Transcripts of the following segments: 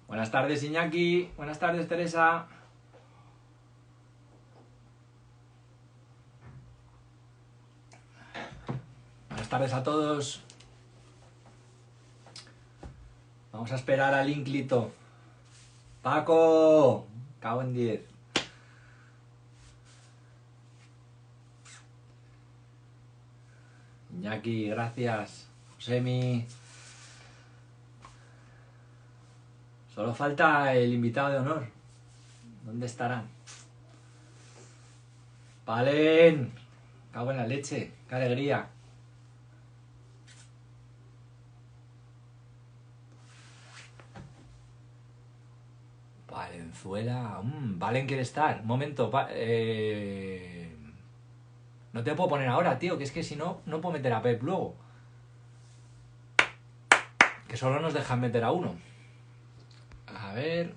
Buenas tardes, Iñaki. Buenas tardes, Teresa. Buenas tardes a todos. Vamos a esperar al Ínclito. Paco. Cago en 10. Iñaki, gracias. Josemi. Solo falta el invitado de honor. ¿Dónde estarán? Palen. Cago en la leche. Qué alegría. Valenzuela. Valen quiere estar. Un momento. No te puedo poner ahora, tío, que es que si no, no puedo meter a Pep luego. Que solo nos dejan meter a uno. A ver.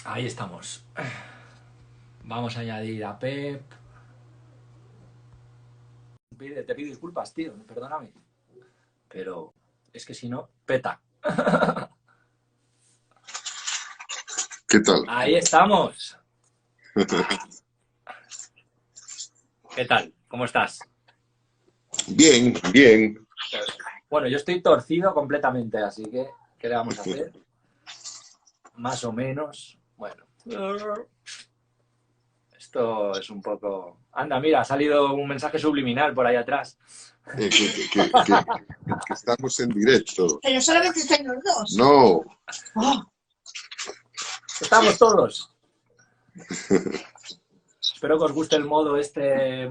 Ahí estamos. Vamos a añadir a Pep. Te pido disculpas, tío, perdóname. Pero es que si no, peta. ¿Qué tal? Ahí estamos. ¿Qué tal? ¿Cómo estás? Bien, bien. Bueno, yo estoy torcido completamente, así que ¿qué le vamos a hacer? Más o menos. Bueno. Esto es un poco... Anda, mira, ha salido un mensaje subliminal por ahí atrás. Que estamos en directo. Pero solamente están los dos. No. Oh. Estamos todos. Espero que os guste el modo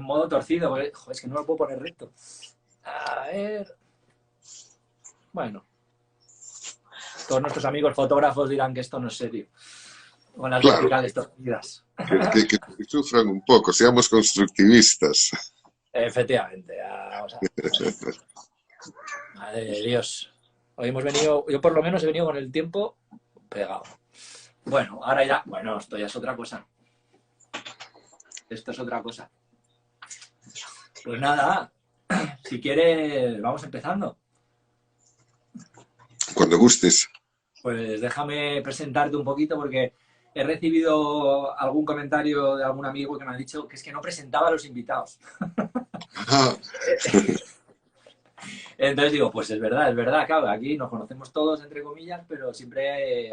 modo torcido, porque, joder, es que no lo puedo poner recto. A ver... Bueno. Todos nuestros amigos fotógrafos dirán que esto no es serio. Con las verticales torcidas. Que sufran un poco, seamos constructivistas. Efectivamente. Vamos a ver. Madre de Dios. Hoy hemos venido, yo por lo menos he venido con el tiempo pegado. Bueno, ahora ya, bueno, esto ya es otra cosa. Esto es otra cosa. Pues nada, si quieres, vamos empezando. Cuando gustes. Pues déjame presentarte un poquito porque he recibido algún comentario de algún amigo que me ha dicho que es que no presentaba a los invitados. Ah. Entonces digo, pues es verdad, claro, aquí nos conocemos todos, entre comillas, pero siempre,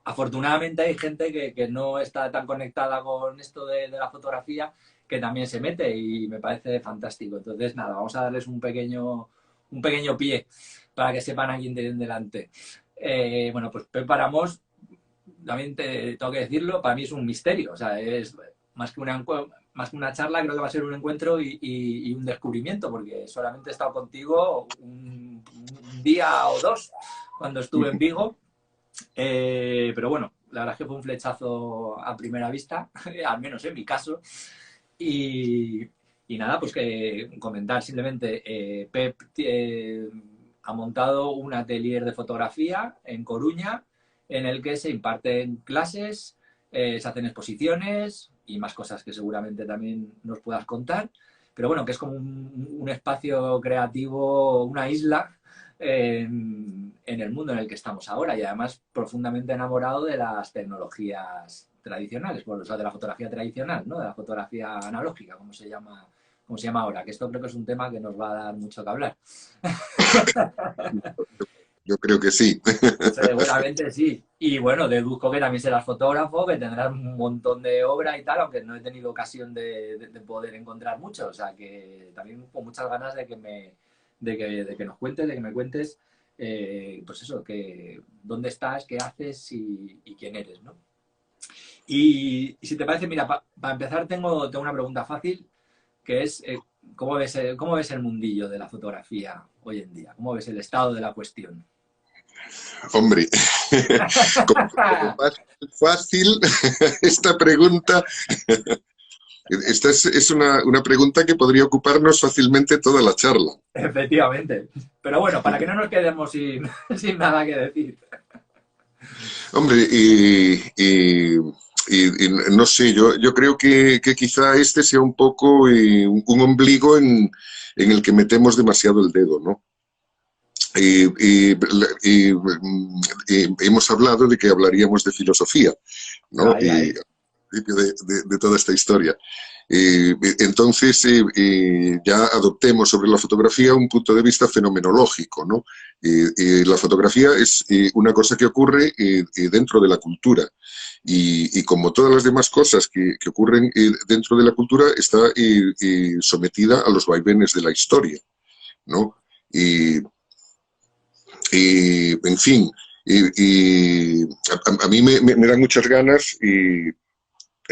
afortunadamente hay gente que no está tan conectada con esto de la fotografía, que también se mete y me parece fantástico. Entonces, nada, vamos a darles un pequeño pie para que sepan a quién tienen delante. Bueno, pues Pep Paramos, también te tengo que decirlo, para mí es un misterio, o sea, es más que una charla, creo que va a ser un encuentro y un descubrimiento, porque solamente he estado contigo un día o dos cuando estuve en Vigo, pero bueno, la verdad es que fue un flechazo a primera vista, al menos en mi caso, y nada, pues que comentar simplemente, Pep ha montado un atelier de fotografía en Coruña, en el que se imparten clases, se hacen exposiciones y más cosas que seguramente también nos puedas contar. Pero bueno, que es como un espacio creativo, una isla en el mundo en el que estamos ahora y además profundamente enamorado de las tecnologías tradicionales, bueno, o sea, de la fotografía tradicional, ¿no? De la fotografía analógica, como se llama ahora, que esto creo que es un tema que nos va a dar mucho que hablar. Yo creo que sí. Seguramente sí. Y bueno, deduzco que también serás fotógrafo, que tendrás un montón de obra y tal, aunque no he tenido ocasión de poder encontrar mucho. O sea que también con muchas ganas de que nos cuentes, de que me cuentes, pues eso, que dónde estás, qué haces y quién eres, ¿no? Y si te parece, mira, para empezar tengo una pregunta fácil, que es ¿cómo ves el mundillo de la fotografía hoy en día? ¿Cómo ves el estado de la cuestión? Hombre, como más fácil esta pregunta. Esta es una pregunta que podría ocuparnos fácilmente toda la charla. Efectivamente. Pero bueno, para que no nos quedemos sin nada que decir. Hombre, y no sé, yo creo que quizá este sea un poco un ombligo en el que metemos demasiado el dedo, ¿no? Y, y- y hemos hablado de que hablaríamos de filosofía, ¿no? Ahí, Y ahí. al principio de toda esta historia. Entonces, ya adoptemos sobre la fotografía un punto de vista fenomenológico, ¿no? La fotografía es una cosa que ocurre dentro de la cultura. Y como todas las demás cosas que ocurren dentro de la cultura, está sometida a los vaivenes de la historia, ¿no? Y, en fin, a mí me dan muchas ganas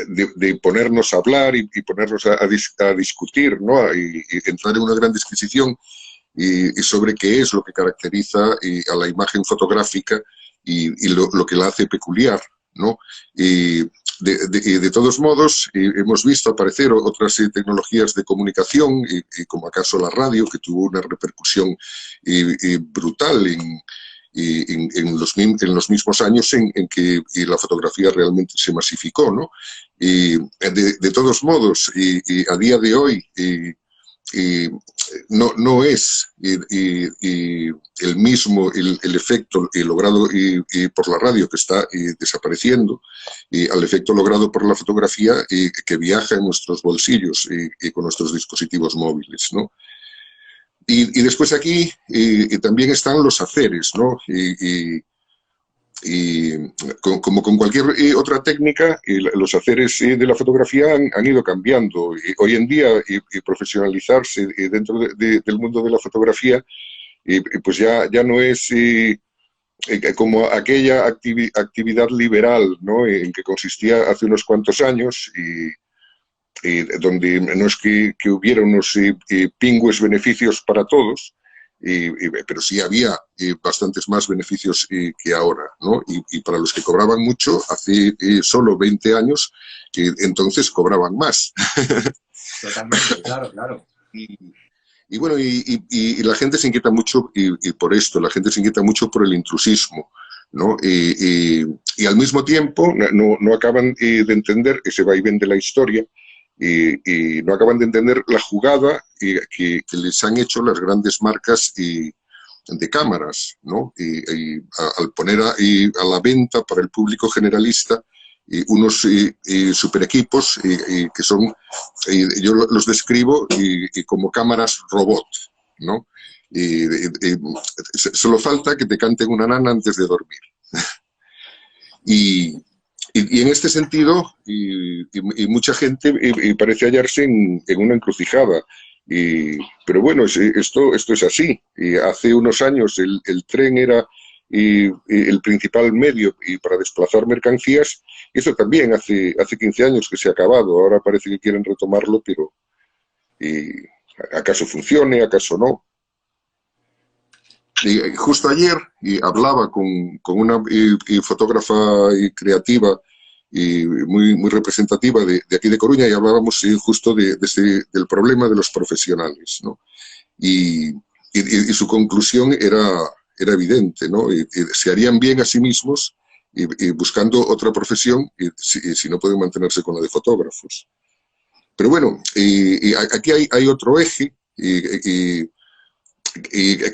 de ponernos a hablar y ponernos a discutir, ¿no? Y entrar en una gran disquisición sobre qué es lo que caracteriza a la imagen fotográfica lo que la hace peculiar, ¿no? Y de todos modos, hemos visto aparecer otras tecnologías de comunicación, como acaso la radio, que tuvo una repercusión brutal en los mismos años en que la fotografía realmente se masificó, ¿no? De todos modos, a día de hoy, no es el mismo el efecto logrado por la radio, que está desapareciendo, al efecto logrado por la fotografía, que viaja en nuestros bolsillos con nuestros dispositivos móviles, ¿no? Después aquí también están los haceres, ¿no? Y como con cualquier otra técnica, los haceres de la fotografía han ido cambiando. Hoy en día, profesionalizarse dentro del mundo de la fotografía, pues ya no es como aquella actividad liberal, ¿no? En que consistía hace unos cuantos años, donde no es que hubiera unos pingües beneficios para todos, pero sí había bastantes más beneficios que ahora, ¿no? Para los que cobraban mucho, hace solo 20 años, entonces cobraban más. Totalmente, claro, claro. Y, bueno, la gente se inquieta mucho por esto, la gente se inquieta mucho por el intrusismo, ¿no? Al mismo tiempo no acaban de entender ese vaivén de la historia, no acaban de entender la jugada que les han hecho las grandes marcas de cámaras, ¿no? Al poner a la venta para el público generalista unos super equipos que son, yo los describo como cámaras robot, ¿no? Solo falta que te canten una nana antes de dormir. Y, en este sentido, mucha gente parece hallarse en una encrucijada. Pero bueno, esto es así. Hace unos años el tren era el principal medio para desplazar mercancías. Eso también hace 15 años que se ha acabado. Ahora parece que quieren retomarlo, pero eh, ¿acaso funcione? ¿Acaso no? Justo ayer hablaba con una fotógrafa creativa muy representativa de aquí de Coruña, y hablábamos justo del problema de los profesionales, ¿no? Su conclusión era evidente, ¿no? Se harían bien a sí mismos buscando otra profesión si no pueden mantenerse con la de fotógrafos. Pero bueno, aquí hay otro eje, que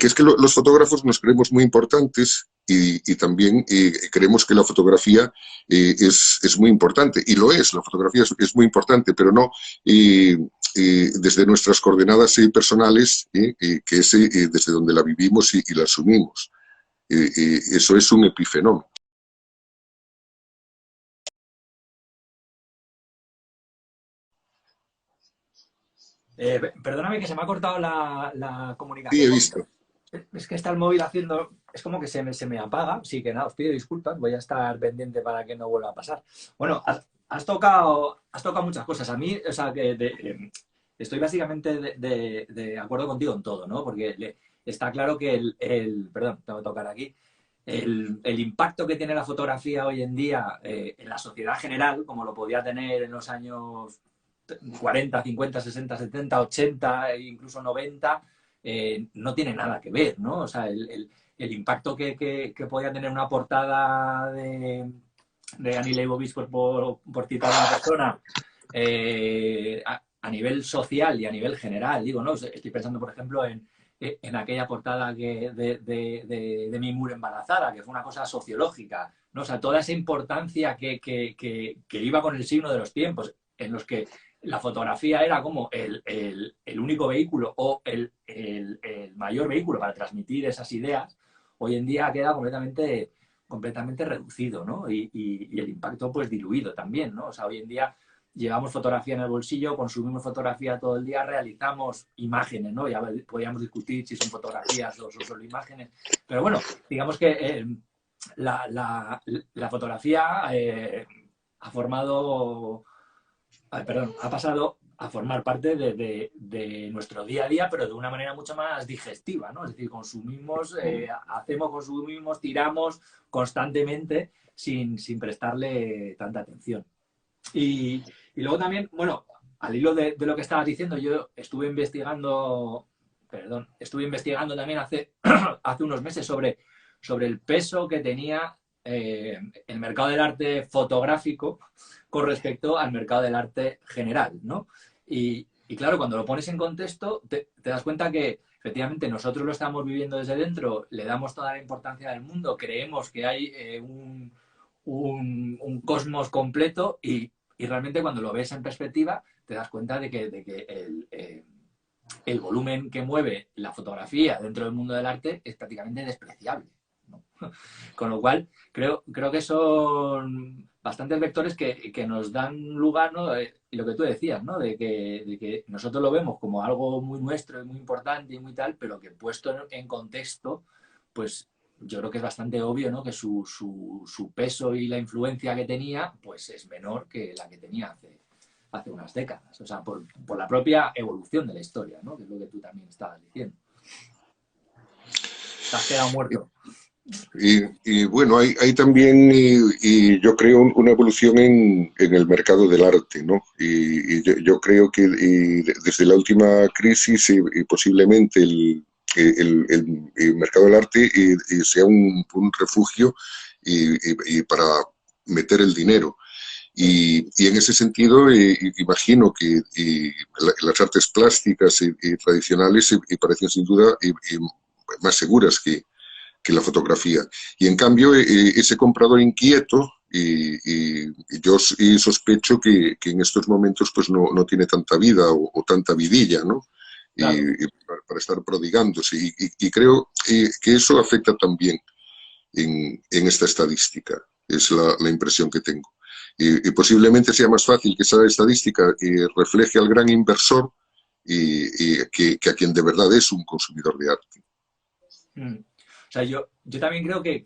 es que los fotógrafos nos creemos muy importantes y también creemos que la fotografía es muy importante, y lo es, la fotografía es muy importante, pero no desde nuestras coordenadas personales, que es desde donde la vivimos y la asumimos. Eso es un epifenómeno. Perdóname que se me ha cortado la Sí, comunicación he un visto. momento. Es que está el móvil haciendo, es como que se me apaga. Sí, que nada, os pido disculpas, voy a estar pendiente para que no vuelva a pasar. Bueno, has tocado muchas cosas. A mí, o sea, estoy básicamente de acuerdo contigo en todo, ¿no? Porque está claro que perdón, tengo que tocar aquí, el impacto que tiene la fotografía hoy en día en la sociedad general, como lo podía tener en los años 40, 50, 60, 70, 80 e incluso 90, no tiene nada que ver, ¿no? O sea, el impacto que podía tener una portada de Annie Leibovitz, por citar a una persona, a nivel social y a nivel general, digo, ¿no? Estoy pensando, por ejemplo, en aquella portada de Demi Moore embarazada, que fue una cosa sociológica, ¿no? O sea, toda esa importancia que iba con el signo de los tiempos, en los que la fotografía era como el único vehículo o el mayor vehículo para transmitir esas ideas, hoy en día queda completamente reducido, ¿no? Y el impacto pues diluido también, ¿no? O sea, hoy en día llevamos fotografía en el bolsillo, consumimos fotografía todo el día, realizamos imágenes, ¿no? Ya podríamos discutir si son fotografías o son solo imágenes, pero bueno, digamos que la fotografía ha pasado a formar parte de nuestro día a día, pero de una manera mucho más digestiva, ¿no? Es decir, consumimos, tiramos constantemente sin prestarle tanta atención. Y luego también, bueno, al hilo de lo que estabas diciendo, yo estuve investigando también hace unos meses sobre el peso que tenía el mercado del arte fotográfico con respecto al mercado del arte general, ¿no? Y claro, cuando lo pones en contexto, te das cuenta que efectivamente nosotros lo estamos viviendo desde dentro, le damos toda la importancia del mundo, creemos que hay un cosmos completo y realmente cuando lo ves en perspectiva te das cuenta de que el volumen que mueve la fotografía dentro del mundo del arte es prácticamente despreciable, ¿no? Con lo cual creo que son bastantes vectores que nos dan lugar, ¿no? Y lo que tú decías, ¿no? De que nosotros lo vemos como algo muy nuestro y muy importante y muy tal, pero que puesto en contexto, pues yo creo que es bastante obvio, ¿no? Que su peso y la influencia que tenía, pues es menor que la que tenía hace unas décadas. O sea, por la propia evolución de la historia, ¿no? Que es lo que tú también estabas diciendo. Te has quedado muerto. Y bueno, hay también, yo creo, una evolución en el mercado del arte, ¿no? Yo creo que desde la última crisis y posiblemente el mercado del arte sea un refugio para meter el dinero. Y en ese sentido, imagino que las artes plásticas y tradicionales parecen sin duda más seguras que la fotografía. Y en cambio, ese comprador inquieto, yo sospecho que en estos momentos pues no tiene tanta vida o tanta vidilla, ¿no? Claro. Para estar prodigándose. Y creo que eso afecta también en esta estadística. Es la impresión que tengo. Y posiblemente sea más fácil que esa estadística refleje al gran inversor que a quien de verdad es un consumidor de arte. O sea, yo también creo que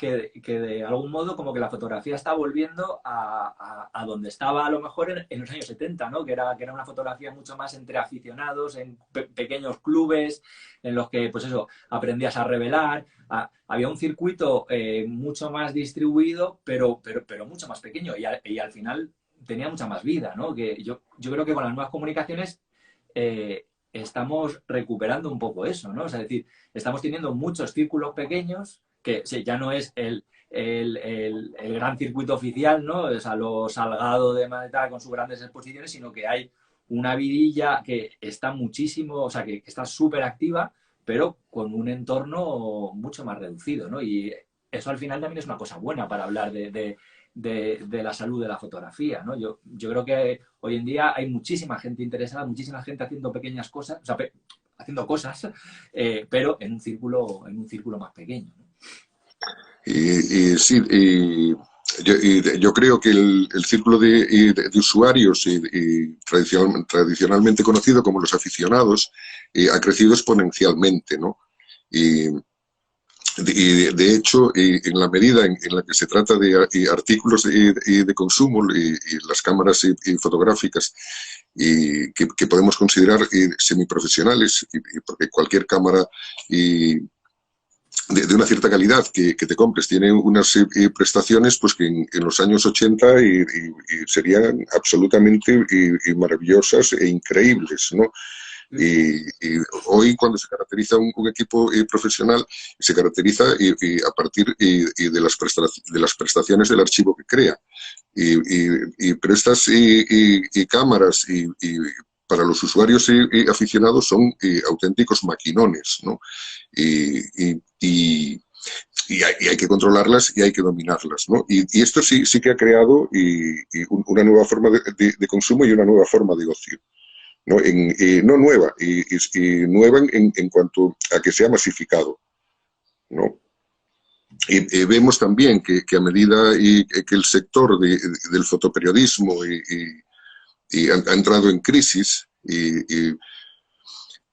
de algún modo como que la fotografía está volviendo a donde estaba a lo mejor en los años 70, ¿no? Que era una fotografía mucho más entre aficionados, en pequeños clubes, en los que, pues eso, aprendías a revelar. Había un circuito mucho más distribuido, pero mucho más pequeño y al final tenía mucha más vida, ¿no? Que yo creo que con las nuevas comunicaciones estamos recuperando un poco eso, ¿no? O sea, es decir, estamos teniendo muchos círculos pequeños, que ya no es el gran circuito oficial, ¿no? O sea, lo Salgado de Malta con sus grandes exposiciones, sino que hay una vidilla que está muchísimo, o sea, que está súper activa, pero con un entorno mucho más reducido, ¿no? Y eso al final también es una cosa buena para hablar de la salud de la fotografía, ¿no? Yo creo que hoy en día hay muchísima gente interesada, muchísima gente haciendo pequeñas cosas, o sea, haciendo cosas, pero en un círculo más pequeño, ¿no? Sí, yo creo que el círculo de usuarios tradicionalmente conocido como los aficionados ha crecido exponencialmente, ¿no? De hecho, en la medida en la que se trata de artículos de consumo, las cámaras fotográficas que podemos considerar semiprofesionales, porque cualquier cámara de una cierta calidad que te compres tiene unas prestaciones pues que en los años 80 serían absolutamente maravillosas e increíbles, ¿no? Y hoy, cuando se caracteriza un equipo profesional, se caracteriza a partir de las prestaciones del archivo que crea. Pero estas cámaras para los usuarios aficionados son auténticos maquinones, ¿no? Y hay que controlarlas y hay que dominarlas, ¿no? Y esto sí que ha creado una nueva forma de consumo y una nueva forma de ocio, ¿no? No nueva, nueva en cuanto a que se ha masificado, ¿no? Vemos también que a medida que el sector del fotoperiodismo ha entrado en crisis,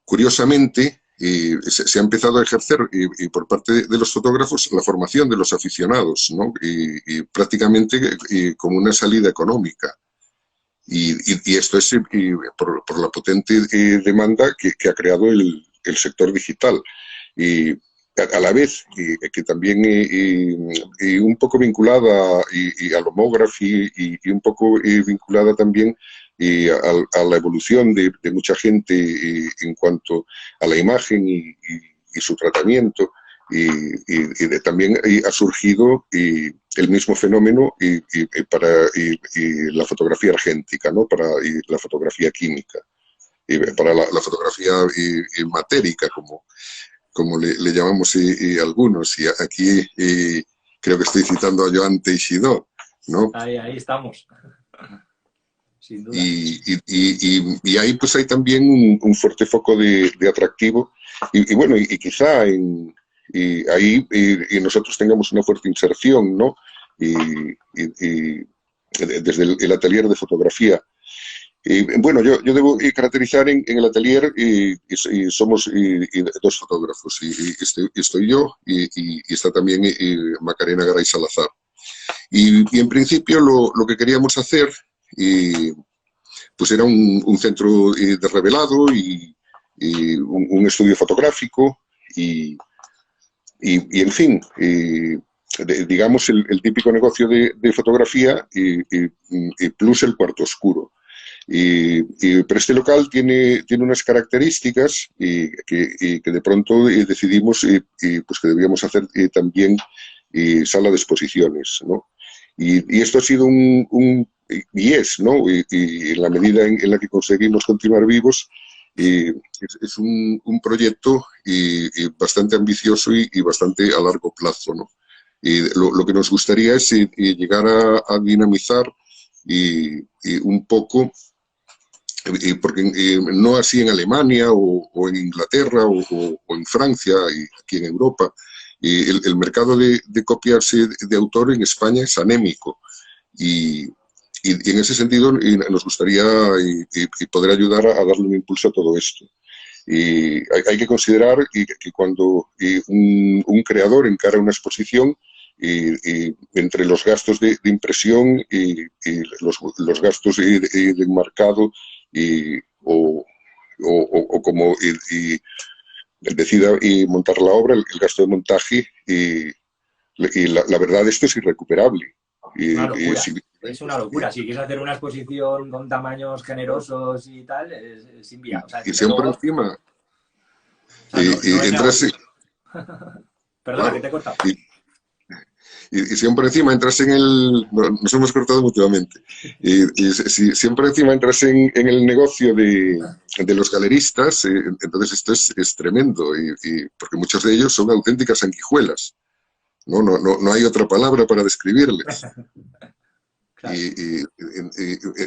curiosamente, se ha empezado a ejercer por parte de los fotógrafos la formación de los aficionados, ¿no? Prácticamente como una salida económica. Y esto es por la potente demanda que ha creado el sector digital. A la vez que también un poco vinculada al homógrafo y un poco vinculada también a la evolución de mucha gente en cuanto a la imagen y su tratamiento, también ha surgido el mismo fenómeno para la fotografía argéntica, ¿no? Para la fotografía química, para la fotografía matérica, como le llamamos algunos. Y aquí creo que estoy citando a Joan Teixidó, ¿no? Ahí estamos. Sin duda. Y ahí pues hay también un fuerte foco de atractivo. Bueno, quizá ahí nosotros tengamos una fuerte inserción, ¿no? Desde el atelier de fotografía. Bueno, yo debo caracterizar en el atelier somos dos fotógrafos. Estoy yo y está también Macarena Garay Salazar. Y en principio lo que queríamos hacer pues era un centro de revelado y un estudio fotográfico y en fin, digamos el típico negocio de fotografía plus el cuarto oscuro. Pero este local tiene unas características que de pronto decidimos pues que debíamos hacer también sala de exposiciones, ¿no? Y esto ha sido y es, ¿no? Y en la medida en la que conseguimos continuar vivos, es un proyecto bastante ambicioso y bastante a largo plazo, ¿no? Lo que nos gustaría es llegar a dinamizar un poco, porque no así en Alemania o en Inglaterra o en Francia y aquí en Europa, el mercado de copias de autor en España es anémico y en ese sentido nos gustaría poder ayudar a darle un impulso a todo esto. Hay que considerar que cuando un creador encara una exposición, entre los gastos de impresión y los gastos de enmarcado o como decida montar la obra, el gasto de montaje, la verdad esto es irrecuperable. Una locura. Es una locura. Si quieres hacer una exposición con tamaños generosos y tal, es inviable. O sea, y siempre luego, encima o sea, no entras... Perdona, que te he cortado. Y siempre encima entras en el... Nos hemos cortado mutuamente. Siempre encima entras en el negocio de los galeristas, entonces esto es tremendo, porque muchos de ellos son auténticas sanguijuelas. No hay otra palabra para describirles. Claro.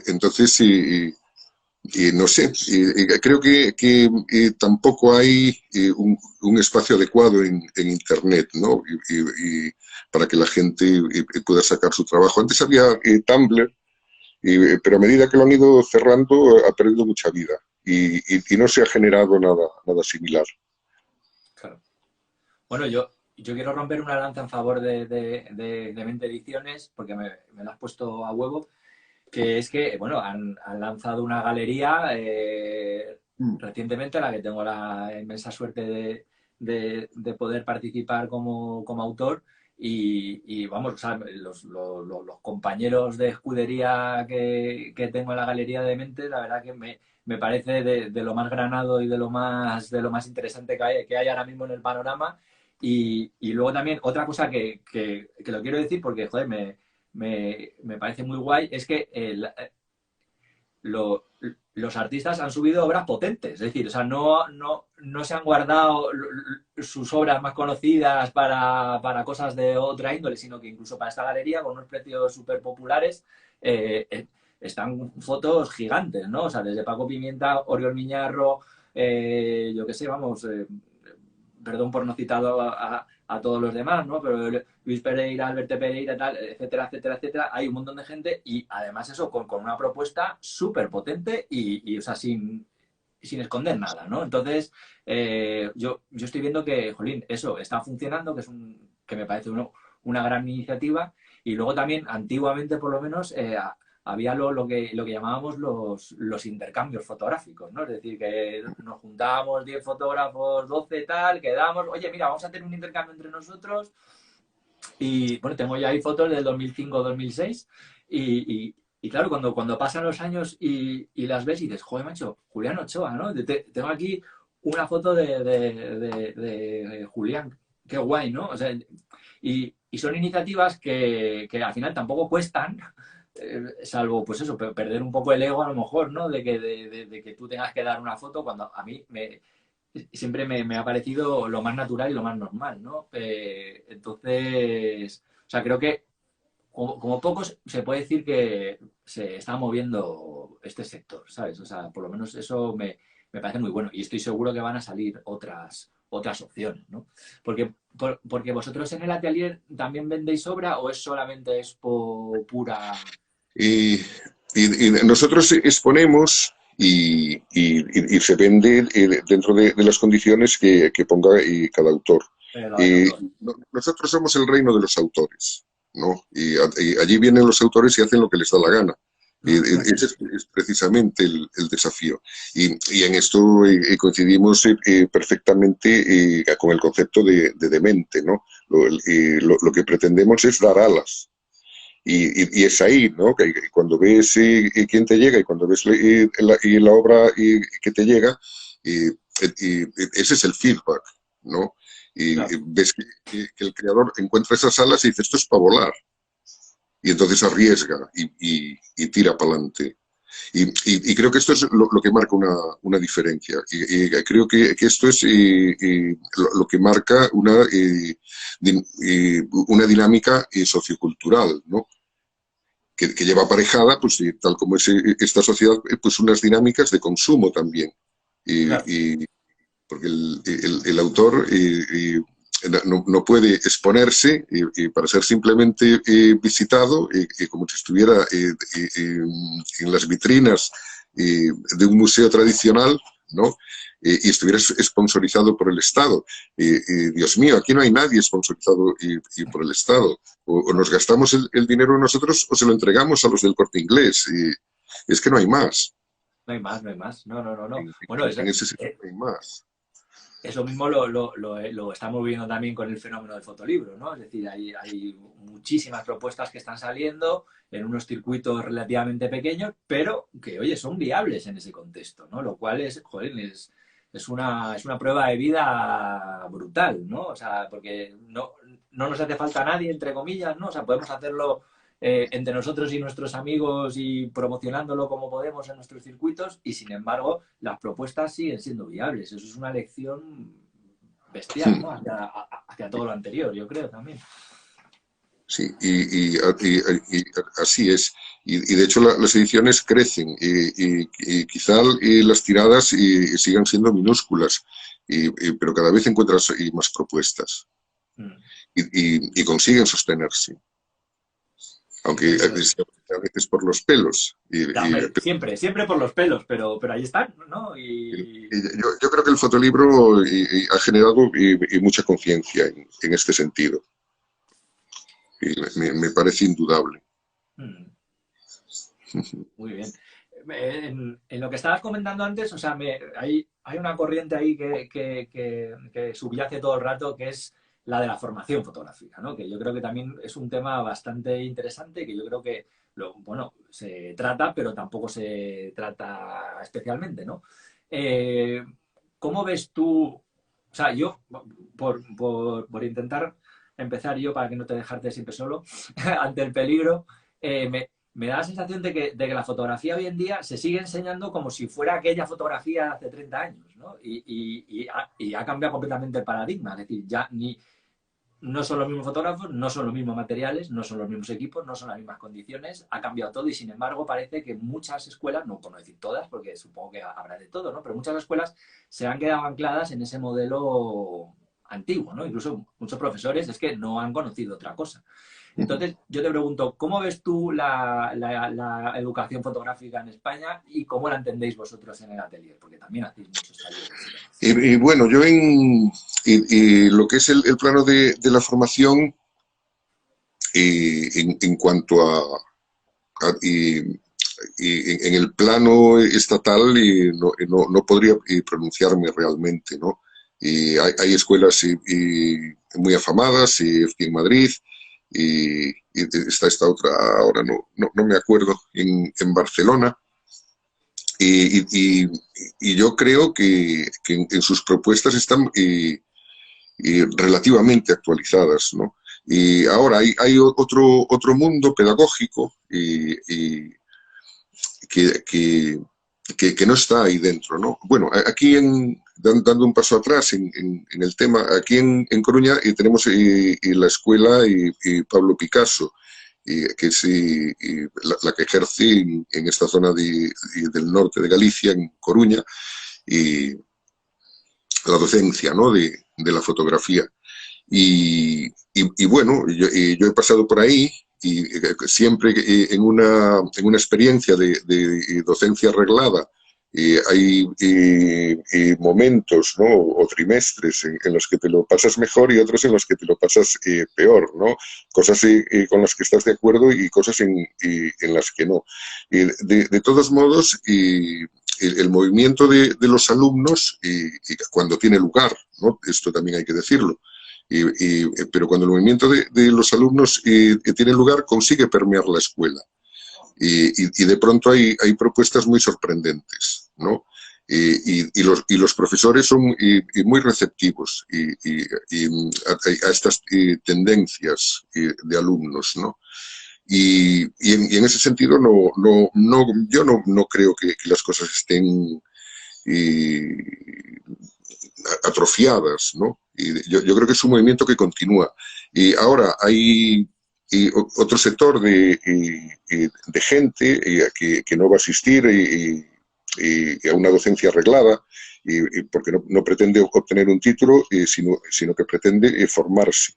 Entonces, no sé, creo que tampoco hay un espacio adecuado en Internet, ¿no? Para que la gente pueda sacar su trabajo. Antes había Tumblr, pero a medida que lo han ido cerrando ha perdido mucha vida y no se ha generado nada similar. Claro. Bueno, yo quiero romper una lanza en favor de Mente Ediciones, porque me la has puesto a huevo, que es que, bueno, han lanzado una galería recientemente, a la que tengo la inmensa suerte de poder participar como autor, y vamos, o sea, los compañeros de escudería que tengo en la Galería de Mentes, la verdad que me parece de lo más granado y de lo más interesante que hay ahora mismo en el panorama. Y luego también otra cosa que lo quiero decir porque, joder, me parece muy guay, es que lo, los artistas han subido obras potentes, es decir, o sea, no se han guardado sus obras más conocidas para cosas de otra índole, sino que incluso para esta galería, con unos precios súper populares, están fotos gigantes, ¿no? O sea, desde Paco Pimienta, Oriol Miñarro, yo qué sé, vamos, perdón por no citar a todos los demás, ¿no? Pero Luis Pereira, Alberto Pereira, tal, etcétera, etcétera, etcétera. Hay un montón de gente y además eso con una propuesta súper potente y, o sea, sin esconder nada, ¿no? Entonces, yo estoy viendo que, jolín, eso está funcionando, que me parece una gran iniciativa. Y luego también, antiguamente por lo menos, había lo que llamábamos los intercambios fotográficos, ¿no? Es decir, que nos juntábamos 10 fotógrafos, 12 tal, quedamos, oye, mira, vamos a hacer un intercambio entre nosotros. Y bueno, tengo ya ahí fotos del 2005-2006 y claro, cuando pasan los años y las ves y dices, joder, macho, Julián Ochoa, ¿no? Tengo aquí una foto de Julián, qué guay, ¿no? O sea, y son iniciativas que al final tampoco cuestan, salvo, pues eso, perder un poco el ego a lo mejor, ¿no? De que tú tengas que dar una foto cuando a mí siempre me ha parecido lo más natural y lo más normal, ¿no? Entonces, o sea, creo que como pocos se puede decir que se está moviendo este sector, ¿sabes? O sea, por lo menos eso me parece muy bueno y estoy seguro que van a salir otras opciones, ¿no? Porque vosotros en el atelier también vendéis obra o es solamente expo pura. Y, y nosotros exponemos y se vende dentro de las condiciones que ponga cada autor. Nosotros somos el reino de los autores, ¿no? Y allí vienen los autores y hacen lo que les da la gana. Ese es precisamente el desafío. Y en esto coincidimos perfectamente con el concepto de demente, ¿no? Lo que pretendemos es dar alas. Y es ahí, ¿no? Que cuando ves quién te llega y cuando ves la obra que te llega, ese es el feedback, ¿no? Y Claro. ves que el creador encuentra esas alas y dice, esto es para volar. Y entonces arriesga y tira para adelante. Y creo que esto es lo que marca una diferencia. Y creo que esto es lo que marca una dinámica sociocultural, ¿no? Que lleva aparejada, pues tal como es esta sociedad, pues unas dinámicas de consumo también. Claro. Porque el autor no puede exponerse para ser simplemente visitado como si estuviera en las vitrinas de un museo tradicional, ¿no? Y estuviera sponsorizado por el Estado. Dios mío, aquí no hay nadie sponsorizado por el Estado. O nos gastamos el dinero nosotros o se lo entregamos a los del Corte Inglés. Es que no hay más. No hay más, no hay más. No, no, no, no. En, Bueno, en ese sentido no hay más. eso mismo lo estamos viendo también con el fenómeno del fotolibro, ¿no? Es decir, hay muchísimas propuestas que están saliendo en unos circuitos relativamente pequeños, pero que, oye, son viables en ese contexto, ¿no? Lo cual es, joder, es una prueba de vida brutal, ¿no? O sea, porque no nos hace falta nadie, entre comillas, ¿no? O sea, podemos hacerlo entre nosotros y nuestros amigos y promocionándolo como podemos en nuestros circuitos y sin embargo las propuestas siguen siendo viables. Eso es una lección bestial, ¿no? Hacia todo lo anterior, yo creo también. Sí, y así es. Y de hecho las ediciones crecen y quizá las tiradas sigan siendo minúsculas, pero cada vez encuentras más propuestas y consiguen sostenerse. Aunque a veces por los pelos. Siempre por los pelos, pero ahí están, ¿no? Yo creo que el fotolibro ha generado mucha conciencia en este sentido. Me parece indudable. Muy bien. En lo que estabas comentando antes, o sea, hay una corriente ahí que subyace todo el rato, que es la de la formación fotográfica, ¿no? Que yo creo que también es un tema bastante interesante, que yo creo que, bueno, se trata, pero tampoco se trata especialmente, ¿no? Eh, ¿Cómo ves tú? O sea, yo, por intentar empezar yo, para que no te dejarte siempre solo, ante el peligro, me da la sensación de que la fotografía hoy en día se sigue enseñando como si fuera aquella fotografía de hace 30 años, ¿no? Y ha cambiado completamente el paradigma. Es decir, ya no son los mismos fotógrafos, no son los mismos materiales, no son los mismos equipos, no son las mismas condiciones, ha cambiado todo y sin embargo parece que muchas escuelas, no puedo decir todas porque supongo que habrá de todo, ¿no? Pero muchas escuelas se han quedado ancladas en ese modelo antiguo, ¿no? Incluso muchos profesores es que no han conocido otra cosa. Entonces, yo te pregunto, ¿cómo ves tú la educación fotográfica en España y cómo la entendéis vosotros en el atelier? Porque también hacéis muchos talleres. Y bueno, yo en lo que es el plano de la formación, en cuanto en el plano estatal, no podría pronunciarme realmente, ¿no? Hay escuelas muy afamadas, en Madrid, y está esta otra, ahora no me acuerdo, en Barcelona. Y yo creo que en sus propuestas están relativamente actualizadas, ¿no? Y ahora hay otro mundo pedagógico que no está ahí dentro, ¿no? Bueno, aquí dando un paso atrás en el tema, aquí en Coruña tenemos la escuela Pablo Picasso, que es la que ejerce en esta zona del norte de Galicia, en Coruña, la docencia, ¿no? de la fotografía. Y bueno, yo he pasado por ahí y siempre en una experiencia de docencia reglada hay momentos, ¿no? O trimestres en los que te lo pasas mejor y otros en los que te lo pasas peor, ¿no? Cosas con las que estás de acuerdo y cosas en las que no. De todos modos, el movimiento de los alumnos, cuando tiene lugar, ¿no? Esto también hay que decirlo, pero cuando el movimiento de los alumnos tiene lugar, consigue permear la escuela. Y de pronto hay propuestas muy sorprendentes, ¿no? Y los profesores son muy receptivos a estas tendencias de alumnos, ¿no? Y en ese sentido yo no creo que las cosas estén atrofiadas, ¿no? Y yo creo que es un movimiento que continúa. Y ahora hay otro sector de gente que no va a asistir a una docencia arreglada, porque no pretende obtener un título, sino que pretende formarse.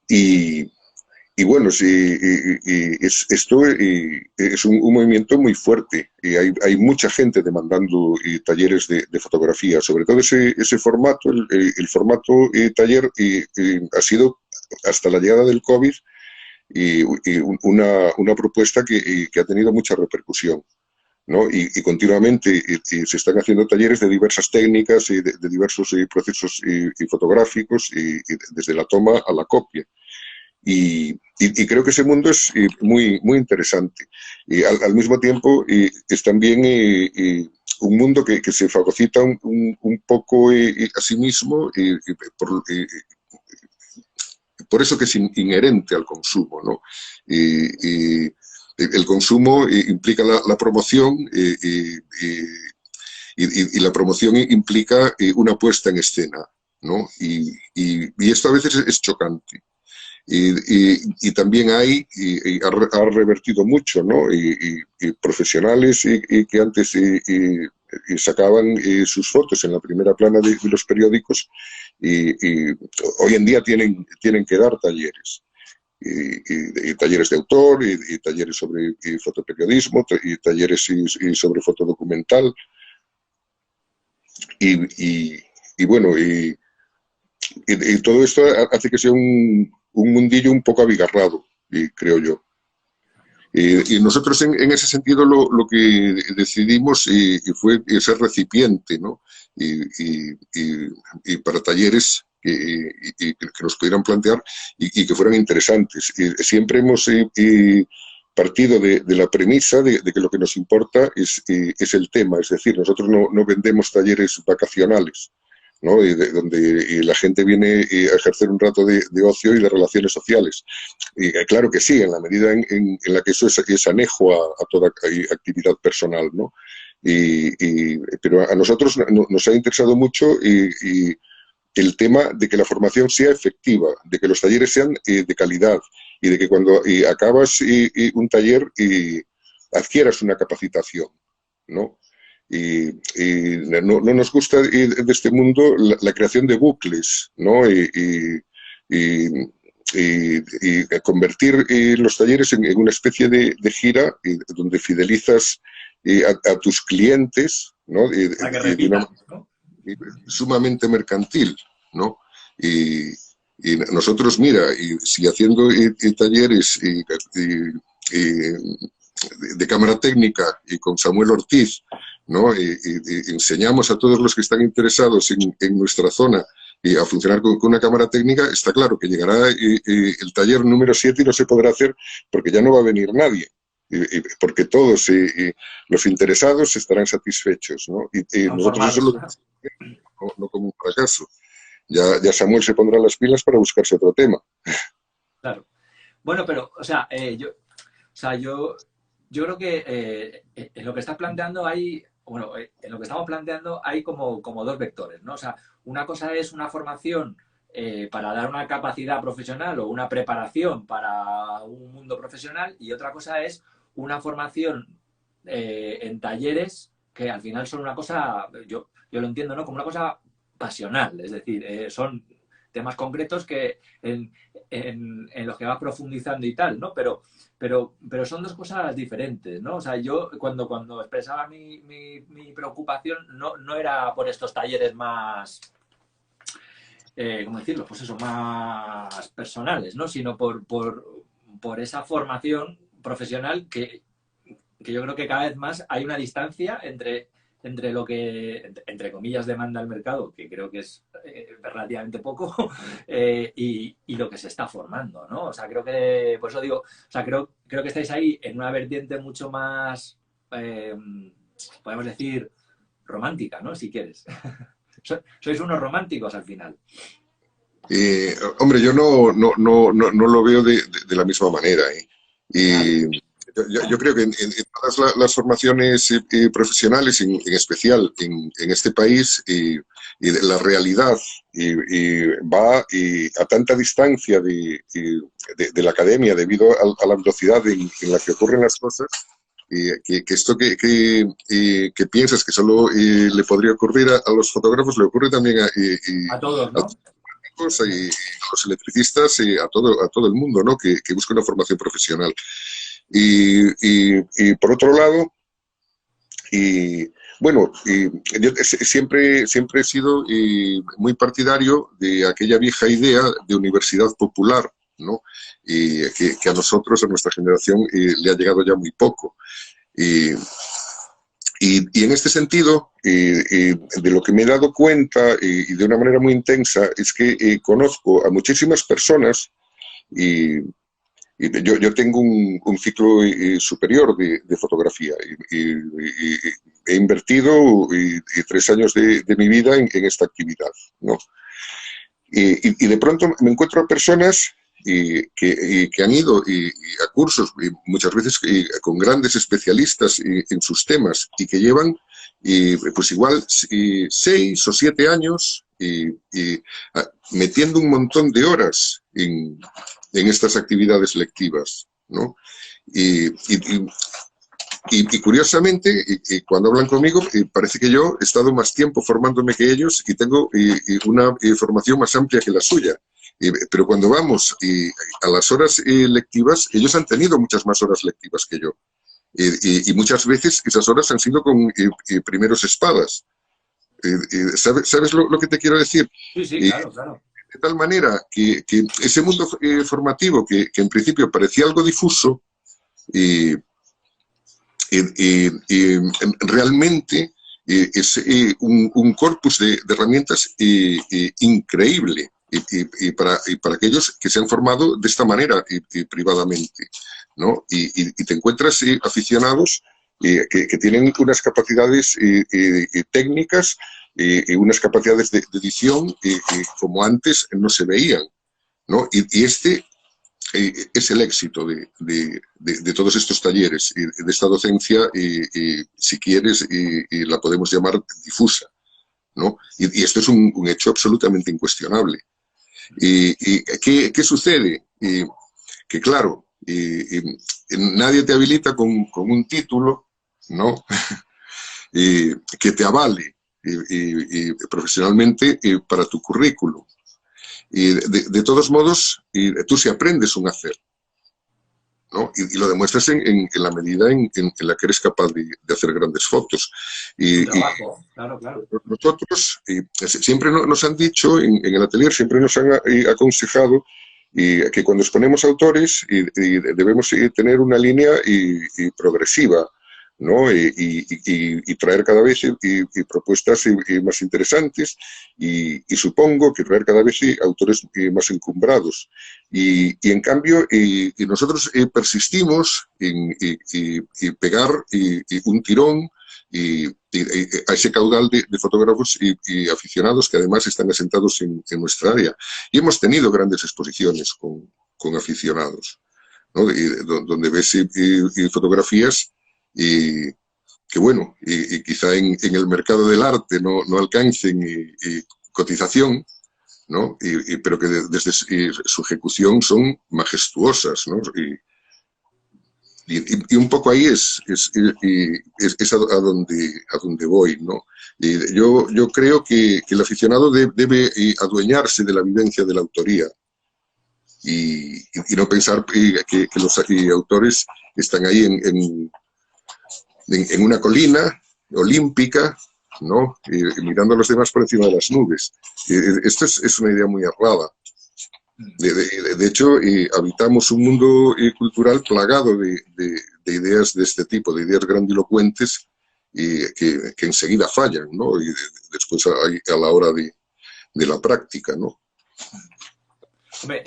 Y bueno, sí, esto es un movimiento muy fuerte. Hay mucha gente demandando talleres de fotografía. Sobre todo ese formato, el formato taller, ha sido, hasta la llegada del COVID, una propuesta que ha tenido mucha repercusión, ¿no? Y continuamente se están haciendo talleres de diversas técnicas, de diversos procesos fotográficos, desde la toma a la copia. Y creo que ese mundo es muy interesante. Al mismo tiempo, es también un mundo que se fagocita un poco a sí mismo por eso que es inherente al consumo, ¿no? El consumo implica la promoción y la promoción implica una puesta en escena, ¿no? Y esto a veces es chocante. Y también ha revertido mucho, ¿no? Profesionales que antes sacaban sus fotos en la primera plana de los periódicos y hoy en día tienen que dar talleres. Talleres de autor, talleres sobre fotoperiodismo, talleres sobre fotodocumental. Y bueno, todo esto hace que sea un mundillo un poco abigarrado, creo yo. Y nosotros en ese sentido lo que decidimos fue ser recipiente, ¿no? Y para talleres y que nos pudieran plantear y que fueran interesantes. Siempre hemos partido de la premisa de que lo que nos importa es el tema, es decir, nosotros no vendemos talleres vacacionales, ¿no? Donde la gente viene a ejercer un rato de ocio y de relaciones sociales. Claro que sí, en la medida en la que eso es anejo a toda actividad personal, ¿no? Pero a nosotros nos ha interesado mucho el tema de que la formación sea efectiva, de que los talleres sean de calidad y de que cuando acabas un taller adquieras una capacitación, ¿no? No nos gusta de este mundo la creación de bucles, ¿no? Convertir los talleres en una especie de gira donde fidelizas a tus clientes, ¿no? Para que repitan, ¿no? Sumamente mercantil, ¿no? Y nosotros, mira, si haciendo talleres de cámara técnica y con Samuel Ortiz, ¿no? Enseñamos a todos los que están interesados en nuestra zona a funcionar con una cámara técnica, está claro que llegará el taller número 7 y no se podrá hacer porque ya no va a venir nadie. Porque todos los interesados estarán satisfechos, ¿no? Nosotros eso no como un fracaso. Ya Samuel se pondrá las pilas para buscarse otro tema. Claro. Bueno, pero, o sea, yo creo que en lo que estás planteando hay, bueno, en lo que estamos planteando hay como dos vectores, ¿no? O sea, una cosa es una formación para dar una capacidad profesional o una preparación para un mundo profesional y otra cosa es una formación en talleres que al final son una cosa, yo lo entiendo, ¿no? Como una cosa pasional, es decir, son temas concretos que en los que vas profundizando y tal, ¿no? Pero son dos cosas diferentes, ¿no? O sea, yo cuando expresaba mi preocupación no era por estos talleres más, ¿cómo decirlo? Pues eso, más personales, ¿no? Sino por esa formación profesional que yo creo que cada vez más hay una distancia entre lo que, entre comillas, demanda el mercado, que creo que es relativamente poco, y lo que se está formando, ¿no? O sea, creo que, por eso digo, o sea, creo que estáis ahí en una vertiente mucho más, podemos decir, romántica, ¿no? Si quieres. Sois unos románticos al final. Hombre, yo no lo veo de la misma manera. Yo creo que en todas las formaciones profesionales, en especial en este país, la realidad va a tanta distancia de la academia debido a la velocidad en la que ocurren las cosas, que esto que piensas que solo le podría ocurrir a los fotógrafos, le ocurre también a todos, ¿no? A los electricistas, a todo el mundo, ¿no? Que busca una formación profesional. Y por otro lado, bueno, yo siempre he sido muy partidario de aquella vieja idea de universidad popular, ¿no? Que a nosotros, a nuestra generación, le ha llegado ya muy poco. Y en este sentido, de lo que me he dado cuenta y de una manera muy intensa, es que conozco a muchísimas personas yo tengo un ciclo superior de fotografía y he invertido 3 años de mi vida en esta actividad, ¿no? Y de pronto me encuentro a personas que han ido a cursos, muchas veces con grandes especialistas en sus temas y que llevan pues igual 6 o 7 años metiendo un montón de horas en estas actividades lectivas, ¿no? Y curiosamente, cuando hablan conmigo, parece que yo he estado más tiempo formándome que ellos y tengo una formación más amplia que la suya. Pero cuando vamos a las horas lectivas, ellos han tenido muchas más horas lectivas que yo. Y muchas veces esas horas han sido con primeros espadas. ¿Sabes lo que te quiero decir? Sí, claro. De tal manera que ese mundo formativo que en principio parecía algo difuso, realmente es un corpus de herramientas increíble y para aquellos que se han formado de esta manera privadamente, ¿no? Y te encuentras aficionados que tienen unas capacidades técnicas y unas capacidades de edición como antes no se veían, ¿no? Y este es el éxito de todos estos talleres y de esta docencia, si quieres, la podemos llamar difusa, ¿no? Y esto es un hecho absolutamente incuestionable. ¿Qué sucede? Que claro, nadie te habilita con un título, ¿no? Que te avale profesionalmente para tu currículum. Y de todos modos, tú sí aprendes un hacer, ¿no? Y lo demuestras en la medida en la que eres capaz de hacer grandes fotos. Trabajo, claro, claro. Nosotros siempre nos han dicho, en el atelier siempre nos han aconsejado que cuando exponemos autores debemos tener una línea progresiva, ¿no? Y traer cada vez propuestas más interesantes y supongo que traer cada vez autores más encumbrados. Y en cambio, nosotros persistimos en pegar un tirón a ese caudal de fotógrafos y aficionados que además están asentados en nuestra área. Y hemos tenido grandes exposiciones con aficionados, ¿no? Donde ves fotografías que, bueno, quizá en el mercado del arte no alcancen cotización, ¿no? Pero que desde su ejecución son majestuosas, ¿no? Y un poco ahí es a donde voy, ¿no? Yo creo que el aficionado debe adueñarse de la vivencia de la autoría y no pensar que los autores están ahí en una colina olímpica, ¿no? Mirando a los demás por encima de las nubes. Esto es una idea muy errada. De hecho, habitamos un mundo cultural plagado de ideas de este tipo, de ideas grandilocuentes que enseguida fallan, ¿no? Y después a la hora de la práctica, ¿no? Hombre,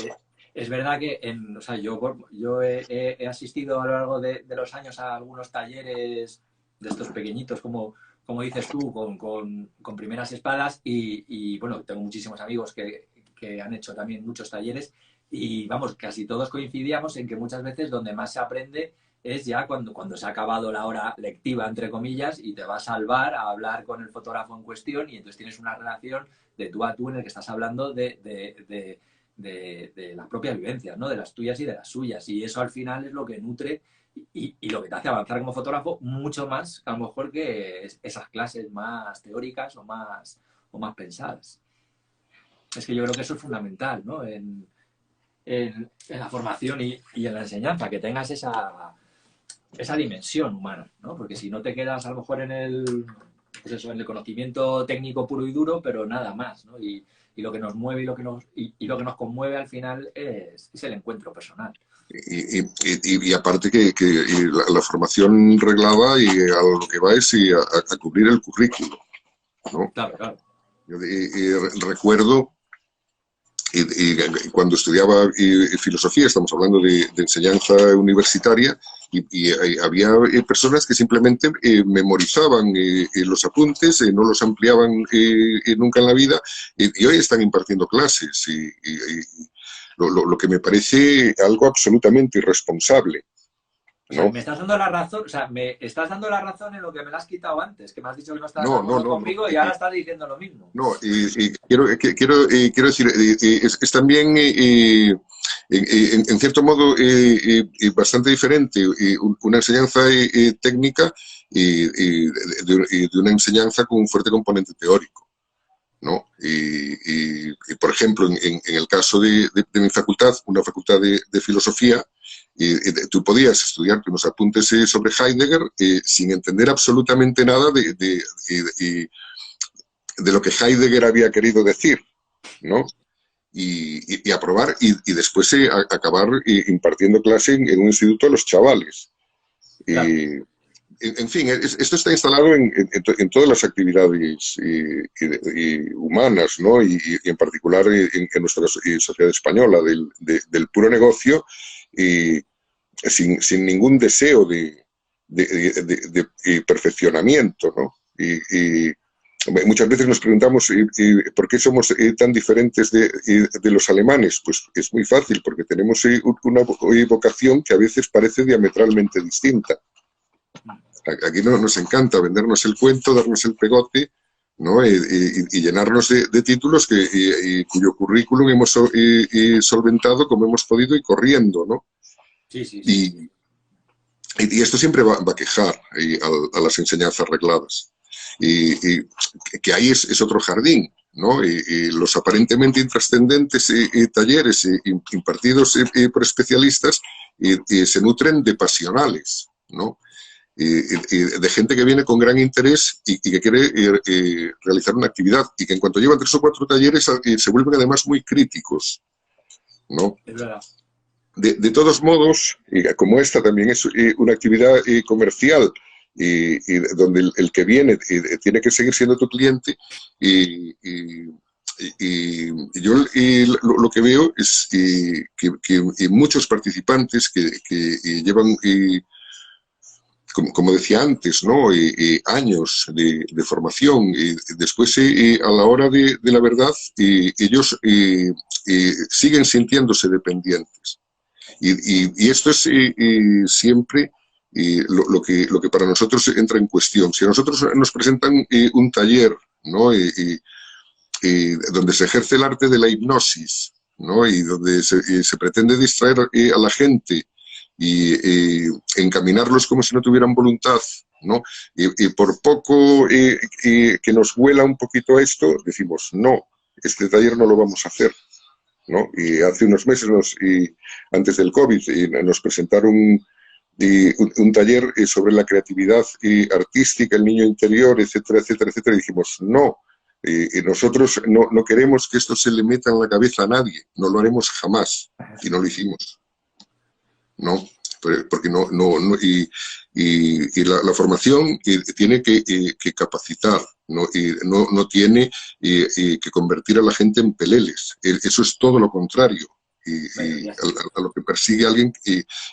es verdad que o sea, yo he asistido a lo largo de los años a algunos talleres de estos pequeñitos, como dices tú, con primeras espadas y bueno, tengo muchísimos amigos que han hecho también muchos talleres y vamos, casi todos coincidíamos en que muchas veces donde más se aprende es ya cuando se ha acabado la hora lectiva, entre comillas, y te vas al bar a hablar con el fotógrafo en cuestión y entonces tienes una relación de tú a tú en el que estás hablando de las propias vivencias, ¿no? De las tuyas y de las suyas. Y eso al final es lo que nutre y lo que te hace avanzar como fotógrafo mucho más, a lo mejor, que esas clases más teóricas o más pensadas. Es que yo creo que eso es fundamental, ¿no? En la formación y en la enseñanza, que tengas esa dimensión humana, ¿no? Porque si no te quedas a lo mejor en el conocimiento técnico puro y duro, pero nada más, ¿no? Y lo que nos mueve y lo que nos conmueve al final es el encuentro personal. Y aparte que la formación reglada y a lo que va es a cubrir el currículo, ¿no? Claro, claro. Yo recuerdo cuando estudiaba filosofía, estamos hablando de enseñanza universitaria, y había personas que simplemente memorizaban los apuntes, no los ampliaban nunca en la vida, y hoy están impartiendo clases, lo que me parece algo absolutamente irresponsable, ¿no? O sea, me estás dando la razón, o sea, me estás dando la razón en lo que me la has quitado antes, que me has dicho que no estabas de acuerdo conmigo y ahora estás diciendo lo mismo. No, quiero decir, es también, en cierto modo, bastante diferente una enseñanza técnica de una enseñanza con un fuerte componente teórico, ¿no? Por ejemplo, en el caso de mi facultad, una facultad de filosofía, tú podías estudiarte unos apuntes sobre Heidegger sin entender absolutamente nada de lo que Heidegger había querido decir, ¿no? Y aprobar y después acabar impartiendo clase en un instituto a los chavales. Claro. en fin, esto está instalado en todas las actividades humanas, ¿no? Y en particular en nuestra sociedad española, del puro negocio, sin ningún deseo de perfeccionamiento, ¿no? Muchas veces nos preguntamos ¿por qué somos tan diferentes de los alemanes? Pues es muy fácil, porque tenemos una vocación que a veces parece diametralmente distinta. Aquí nos encanta vendernos el cuento, darnos el pegote, ¿no? Y llenarnos de títulos cuyo currículum hemos solventado como hemos podido y corriendo, ¿no? Sí, sí, sí. Y esto siempre va a quejar a las enseñanzas regladas. Y que ahí es otro jardín, ¿no? Y los aparentemente intrascendentes talleres impartidos por especialistas se nutren de pasionales, ¿no? De gente que viene con gran interés y que quiere realizar una actividad y que en cuanto llevan 3 o 4 talleres se vuelven además muy críticos, ¿no? Es verdad. De todos modos, como esta también es una actividad comercial donde el que viene tiene que seguir siendo tu cliente, yo lo que veo es que muchos participantes que llevan, como decía antes, ¿no? Años de formación, después a la hora de la verdad ellos siguen sintiéndose dependientes. Y esto es siempre lo que para nosotros entra en cuestión. Si a nosotros nos presentan un taller, ¿no? Donde se ejerce el arte de la hipnosis, ¿no? Y donde se pretende distraer a la gente y encaminarlos como si no tuvieran voluntad, ¿no? Y por poco que nos huela un poquito esto, decimos, no, este taller no lo vamos a hacer, ¿no? Y hace unos meses, antes del COVID, nos presentaron un taller sobre la creatividad artística, el niño interior, etcétera, etcétera, etcétera, y dijimos, no, nosotros no queremos que esto se le meta en la cabeza a nadie, no lo haremos jamás, y no lo hicimos, ¿no? Porque la formación tiene que capacitar, ¿no? No tiene que convertir a la gente en peleles. Eso es todo lo contrario. A lo que persigue alguien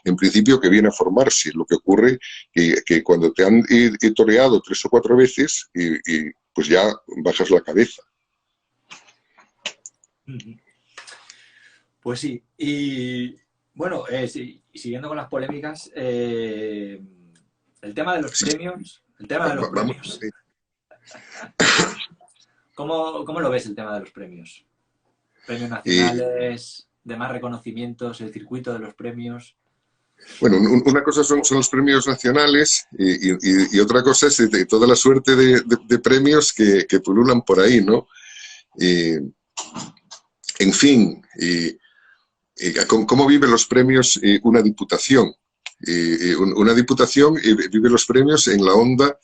en principio que viene a formarse. Lo que ocurre que cuando te han toreado 3 o 4 veces, pues ya bajas la cabeza. Pues sí, y bueno, siguiendo con las polémicas, el tema de los premios, ¿Cómo lo ves el tema de los premios? Premios nacionales, demás reconocimientos, el circuito de los premios. Bueno, una cosa son los premios nacionales y otra cosa es toda la suerte de premios que pululan por ahí, ¿no? En fin, ¿cómo vive los premios una diputación? Una diputación vive los premios en la onda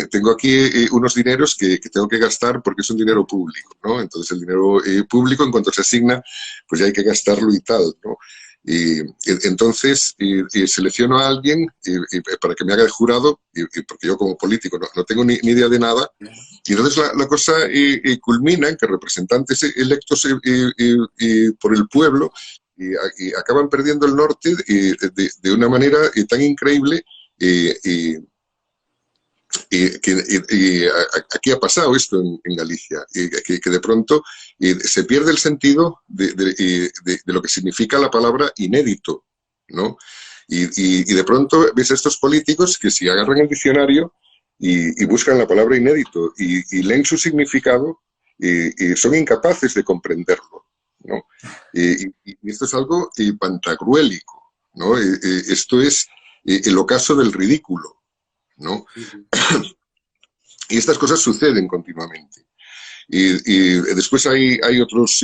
tengo aquí unos dineros que tengo que gastar porque es un dinero público, ¿no? Entonces el dinero público, en cuanto se asigna, pues ya hay que gastarlo y tal, ¿no? Entonces selecciono a alguien para que me haga de jurado, porque yo como político no tengo ni idea de nada, y entonces la cosa culmina en que representantes electos por el pueblo y acaban perdiendo el norte de una manera tan increíble aquí ha pasado esto en Galicia, que de pronto se pierde el sentido de lo que significa la palabra inédito, ¿no? Y de pronto ves a estos políticos que si agarran el diccionario y buscan la palabra inédito y leen su significado, son incapaces de comprenderlo, ¿no? Y esto es algo pantagruélico, ¿no? Esto es el ocaso del ridículo, ¿no? Y estas cosas suceden continuamente. Y después hay otros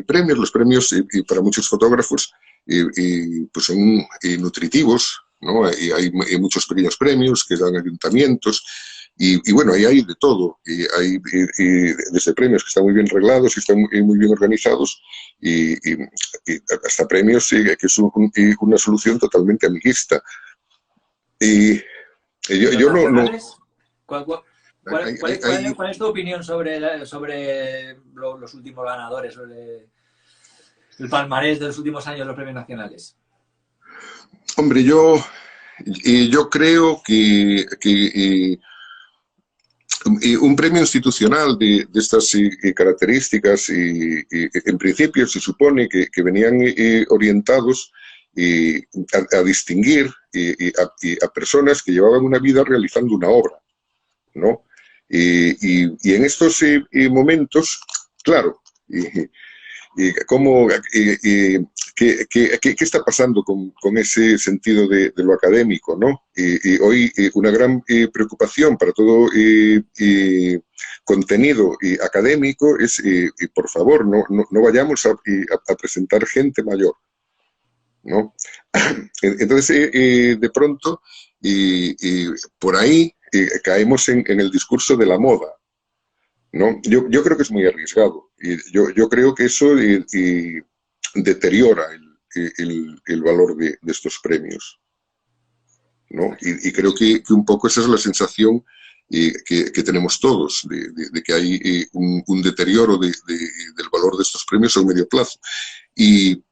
premios. Los premios para muchos fotógrafos pues son nutritivos, ¿no? Hay muchos pequeños premios que dan ayuntamientos. Y bueno, ahí hay de todo. Hay desde premios que están muy bien reglados y están muy bien organizados y hasta premios que es una solución totalmente amiguista. ¿Y los yo no, nacionales? ¿Cuál, cuál- hay, cuál hay- es, hay- cuál es tu opinión sobre los últimos ganadores, sobre el palmarés de los últimos años de los premios nacionales? hombre, yo creo que un premio institucional de estas características, en principio se supone que venían orientados a distinguir a personas que llevaban una vida realizando una obra, ¿no? Y en estos momentos, claro, cómo, qué está pasando con ese sentido de lo académico, ¿no? Hoy una gran preocupación para todo contenido académico es, por favor, no vayamos a presentar gente mayor, ¿no? Entonces, de pronto, por ahí caemos en el discurso de la moda, ¿no? Yo creo que es muy arriesgado. Yo creo que eso deteriora el valor de estos premios, ¿no? Y creo que un poco esa es la sensación que tenemos todos, de que hay un deterioro del valor de estos premios a un medio plazo. Y,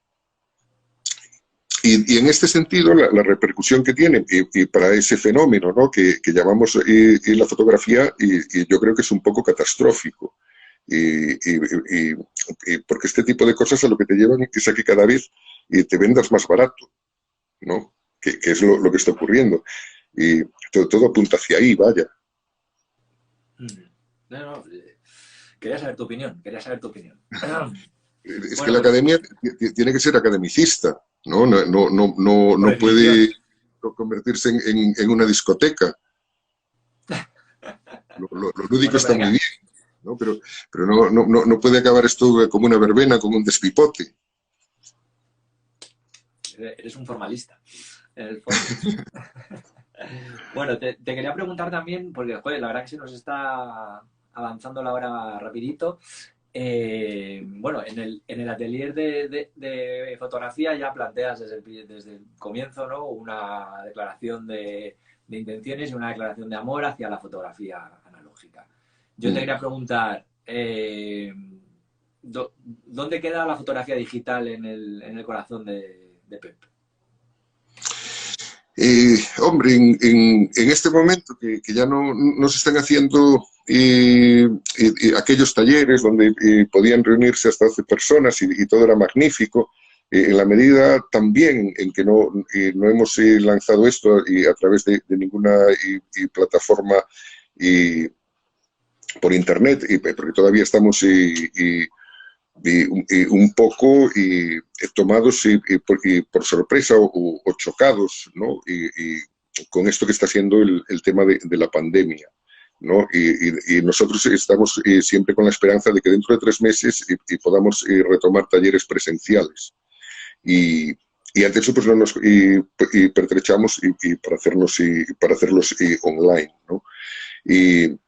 y en este sentido, la repercusión que tiene para ese fenómeno, ¿no? que llamamos la fotografía, yo creo que es un poco catastrófico. Porque este tipo de cosas a lo que te llevan es a que cada vez te vendas más barato, ¿no? Que es lo que está ocurriendo. Y todo apunta hacia ahí, vaya. No, quería saber tu opinión, quería saber tu opinión. Es que Bueno, la pues academia tiene que ser academicista, ¿no? por No definición. puede convertirse en una discoteca. Lo lúdico Bueno, está pero muy bien, ¿no? Pero no puede acabar esto como una verbena, como un despipote. eres un formalista, en el fondo. Bueno, te quería preguntar también, porque joder, la verdad que se nos está avanzando la hora rapidito. Bueno, en el atelier de fotografía ya planteas desde el comienzo, ¿no? Una declaración de intenciones y una declaración de amor hacia la fotografía analógica. Yo te Mm. quería preguntar, ¿dónde queda la fotografía digital en el corazón de Pep? Hombre, en este momento que ya no se están haciendo aquellos talleres donde podían reunirse hasta 12 personas y todo era magnífico, en la medida también en que no hemos lanzado esto a través de ninguna plataforma por internet, porque todavía estamos un poco tomados por sorpresa o chocados, ¿no? Con esto que está siendo el tema de la pandemia, ¿no? Y nosotros estamos siempre con la esperanza de que dentro de 3 meses podamos retomar talleres presenciales. Y ante eso pues no nos pertrechamos para hacerlos online, ¿no? Y,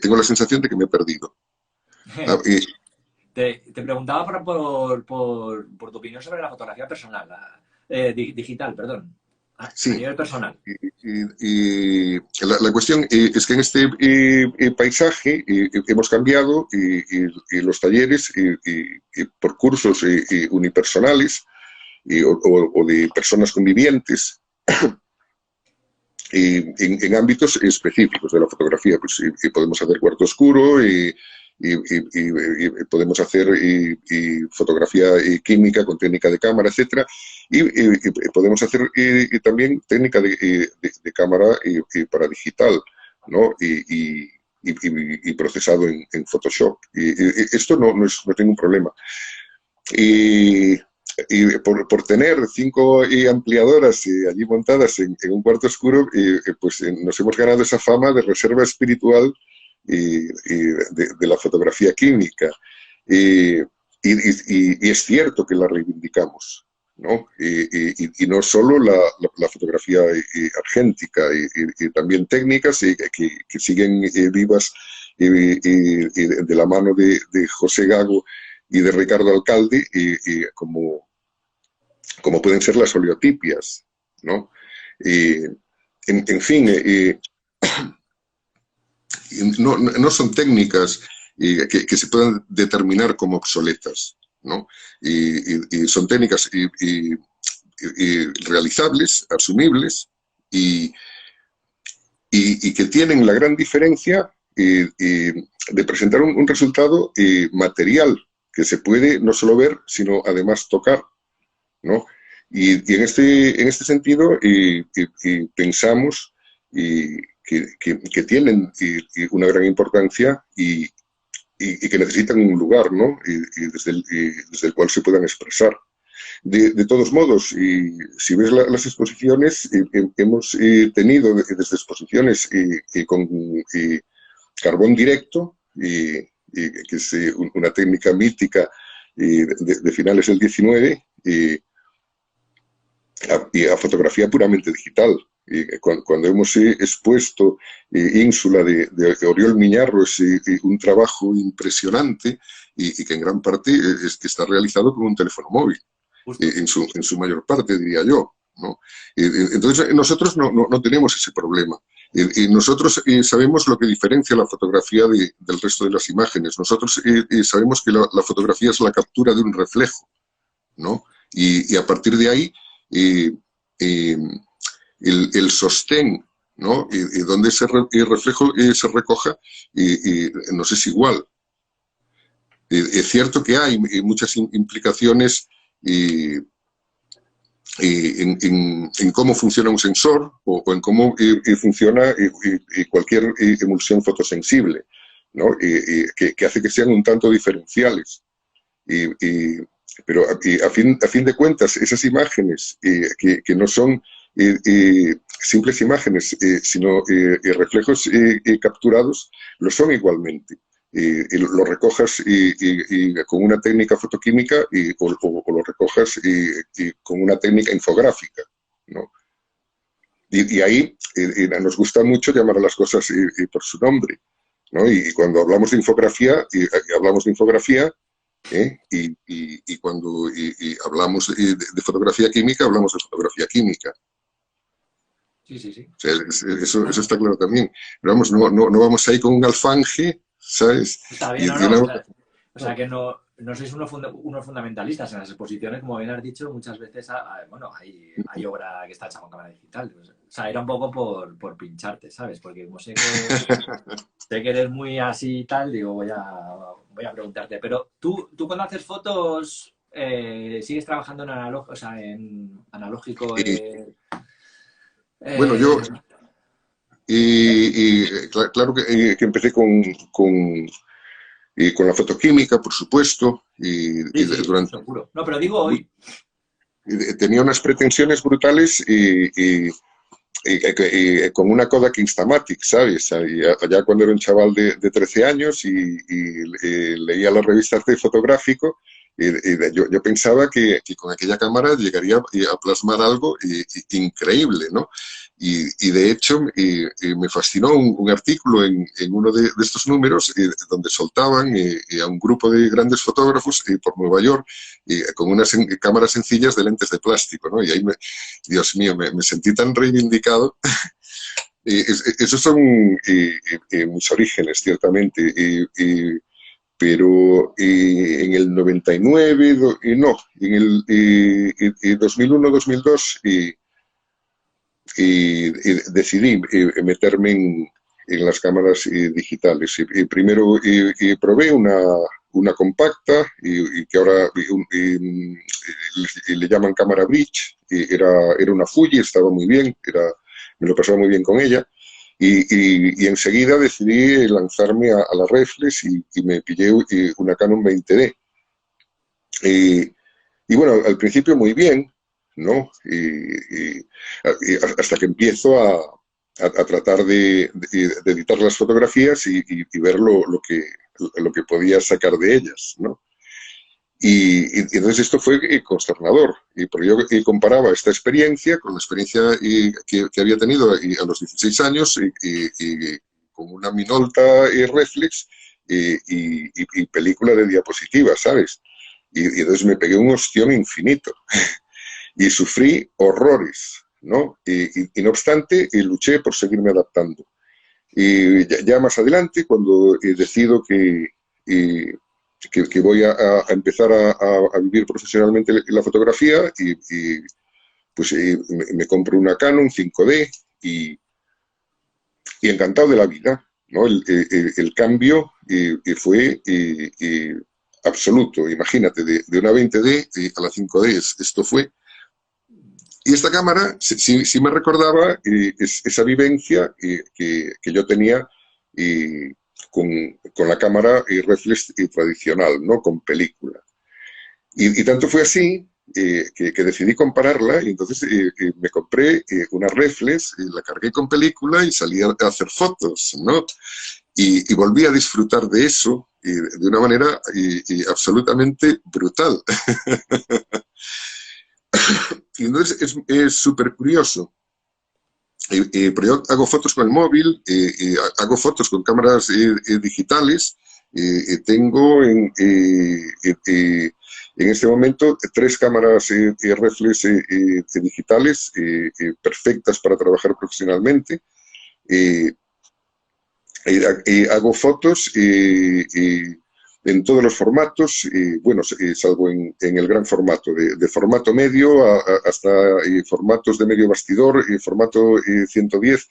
tengo la sensación de que me he perdido. Ah, Te preguntaba por tu opinión sobre la fotografía personal, digital, perdón, a sí, nivel personal. la cuestión es que en este paisaje hemos cambiado los talleres por cursos unipersonales o de personas convivientes en ámbitos específicos de la fotografía. Pues podemos hacer cuarto oscuro, podemos hacer fotografía química con técnica de cámara, etcétera, y podemos hacer también técnica de cámara para digital, ¿no? Y procesado en Photoshop. Esto no tengo un problema. Y por tener 5 ampliadoras allí montadas en un cuarto oscuro, pues nos hemos ganado esa fama de reserva espiritual de la fotografía química. Y es cierto que la reivindicamos, ¿no? Y no solo la fotografía argéntica, también técnicas que siguen vivas de la mano de José Gago y de Ricardo Alcalde, como pueden ser las oleotipias, ¿no? En fin, no son técnicas que se puedan determinar como obsoletas, ¿no? Y son técnicas realizables, asumibles, y que tienen la gran diferencia de presentar un resultado material que se puede no solo ver, sino además tocar, ¿no? Y en este sentido pensamos que tienen una gran importancia y que necesitan un lugar, ¿no? Desde el cual se puedan expresar. De todos modos, si ves las exposiciones, hemos tenido desde exposiciones con carbón directo, que es una técnica mítica de finales del 19, a fotografía puramente digital. Cuando hemos expuesto Ínsula de Oriol Miñarro, es un trabajo impresionante y que en gran parte que está realizado con un teléfono móvil, en su mayor parte, diría yo, ¿no? Entonces nosotros no tenemos ese problema. Nosotros sabemos lo que diferencia la fotografía del resto de las imágenes. Nosotros sabemos que la fotografía es la captura de un reflejo, ¿no? Y a partir de ahí el sostén, ¿no? Donde ese reflejo se recoja nos es igual. Es cierto que hay muchas implicaciones en cómo funciona un sensor o en cómo funciona cualquier emulsión fotosensible, ¿no? Que hace que sean un tanto diferenciales. Pero a fin de cuentas, esas imágenes que no son simples imágenes, sino reflejos capturados, lo son igualmente. Lo recojas con una técnica fotoquímica o lo recojas con una técnica infográfica, ¿no? Y ahí nos gusta mucho llamar a las cosas por su nombre, ¿no? Y cuando hablamos de infografía, hablamos de infografía, y cuando hablamos de fotografía química, hablamos de fotografía química. Sí, sí, sí. O sea, eso está claro también. Pero vamos, no vamos ahí con un alfanje, ¿sabes? Está bien, o sea, que no sois unos fundamentalistas en las exposiciones, como bien has dicho, muchas veces bueno, hay obra que está hecha con cámara digital. O sea, era un poco por pincharte, ¿sabes? Porque como sé que eres muy así y tal, digo, voy a preguntarte. Pero tú cuando haces fotos, ¿sigues trabajando en analógico? Bueno, yo claro que empecé con la fotoquímica, por supuesto, Sí, durante... seguro. No, pero digo hoy. Tenía unas pretensiones brutales con una Kodak Instamatic, ¿sabes? Allá cuando era un chaval de 13 años y leía las revistas de fotográfico, yo pensaba que con aquella cámara llegaría a plasmar algo increíble, ¿no? Y de hecho me fascinó un artículo en uno de estos números donde soltaban a un grupo de grandes fotógrafos por Nueva York con unas cámaras sencillas de lentes de plástico, ¿no? Y ahí, Dios mío, me sentí tan reivindicado. Esos son mis orígenes, ciertamente. Pero en el 99, no, en el 2001-2002 decidí meterme en las cámaras digitales. Primero probé una compacta que ahora le llaman cámara bridge. Era una Fuji, estaba muy bien, me lo pasaba muy bien con ella. Y enseguida decidí lanzarme a la reflex y me pillé una Canon 20D. Y bueno, al principio muy bien, ¿no? Hasta que empiezo a tratar de editar las fotografías y ver lo que podía sacar de ellas, ¿no? Y entonces esto fue consternador, porque yo comparaba esta experiencia con la experiencia que había tenido a los 16 años con una Minolta reflex y película de diapositivas, ¿sabes? Y entonces me pegué un ostión infinito y sufrí horrores, ¿no? Y no obstante, luché por seguirme adaptando. Ya más adelante, cuando decido que voy a empezar a vivir profesionalmente la fotografía, pues me compro una Canon 5D y encantado de la vida, ¿no? El cambio fue absoluto. Imagínate, de una 20D a la 5D, esto fue. Y esta cámara sí me recordaba esa vivencia que yo tenía con la cámara reflex tradicional, ¿no? Con película. Y tanto fue así que decidí compararla y entonces me compré una reflex, la cargué con película y salí a hacer fotos, ¿no? Y volví a disfrutar de eso de una manera absolutamente brutal. Y entonces es súper curioso. Pero yo hago fotos con el móvil, hago fotos con cámaras digitales. Tengo en este momento 3 cámaras reflex digitales perfectas para trabajar profesionalmente. Hago fotos en todos los formatos, bueno, salvo en el gran formato, de formato medio hasta formatos de medio bastidor, formato 110,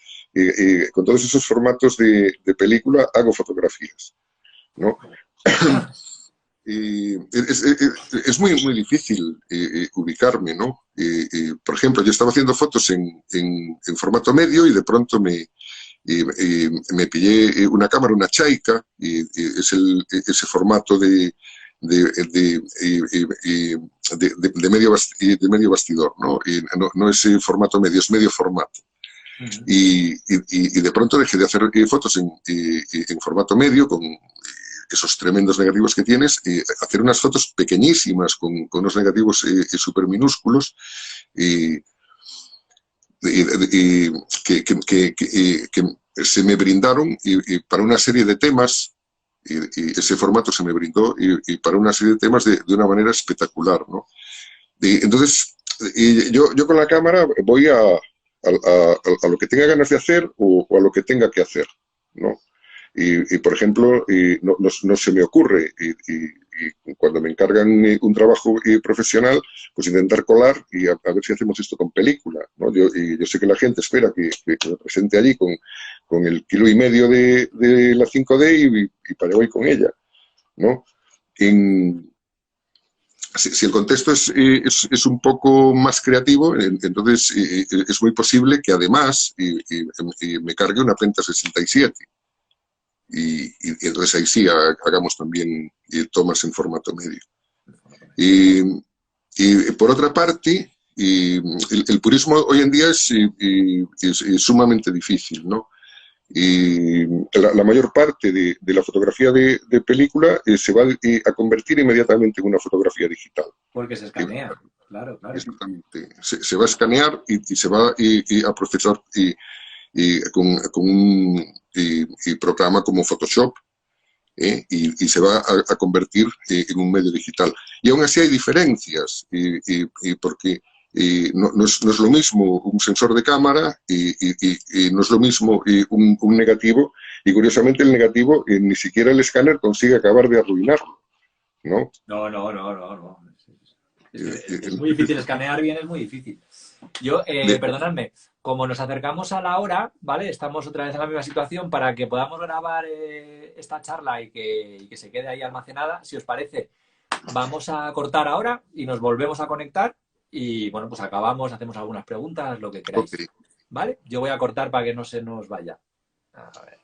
con todos esos formatos de película hago fotografías, ¿no? Es muy difícil ubicarme, ¿no? Por ejemplo, yo estaba haciendo fotos en formato medio y de pronto me pillé una cámara, una Chaica, es ese formato de medio bastidor, ¿no? No es formato medio, es medio formato. Y de pronto dejé de hacer fotos en formato medio, con esos tremendos negativos que tienes, hacer unas fotos pequeñísimas, con unos negativos súper minúsculos, que se me brindaron para una serie de temas, y ese formato se me brindó y para una serie de temas de una manera espectacular, ¿no? Entonces, yo con la cámara voy a lo que tenga ganas de hacer o a lo que tenga que hacer, ¿no? Por ejemplo, no se me ocurre, cuando me encargan un trabajo profesional, pues intentar colar y a ver si hacemos esto con película, ¿no? Yo sé que la gente espera que me presente allí con el 1,5 kilos de la 5D y para allá voy con ella, ¿no? Si el contexto es un poco más creativo, entonces es muy posible que además me cargue una Penta 67. Y entonces ahí sí hagamos también tomas en formato medio. Y por otra parte, el purismo hoy en día es sumamente difícil, ¿no? La mayor parte de la fotografía de película se va a convertir inmediatamente en una fotografía digital. Porque se escanea, claro. Exactamente. Se va a escanear y se va a procesar con un programa como Photoshop, y se va a convertir en un medio digital. Y aún así hay diferencias, porque no es lo mismo un sensor de cámara y no es lo mismo un negativo, y curiosamente el negativo ni siquiera el escáner consigue acabar de arruinarlo, ¿no? No. Es muy difícil escanear bien, es muy difícil. Yo, perdonadme, como nos acercamos a la hora, ¿vale? Estamos otra vez en la misma situación para que podamos grabar esta charla y que se quede ahí almacenada. Si os parece, vamos a cortar ahora y nos volvemos a conectar y, bueno, pues acabamos, hacemos algunas preguntas, lo que queráis. Okay. ¿Vale? Yo voy a cortar para que no se nos vaya. A ver.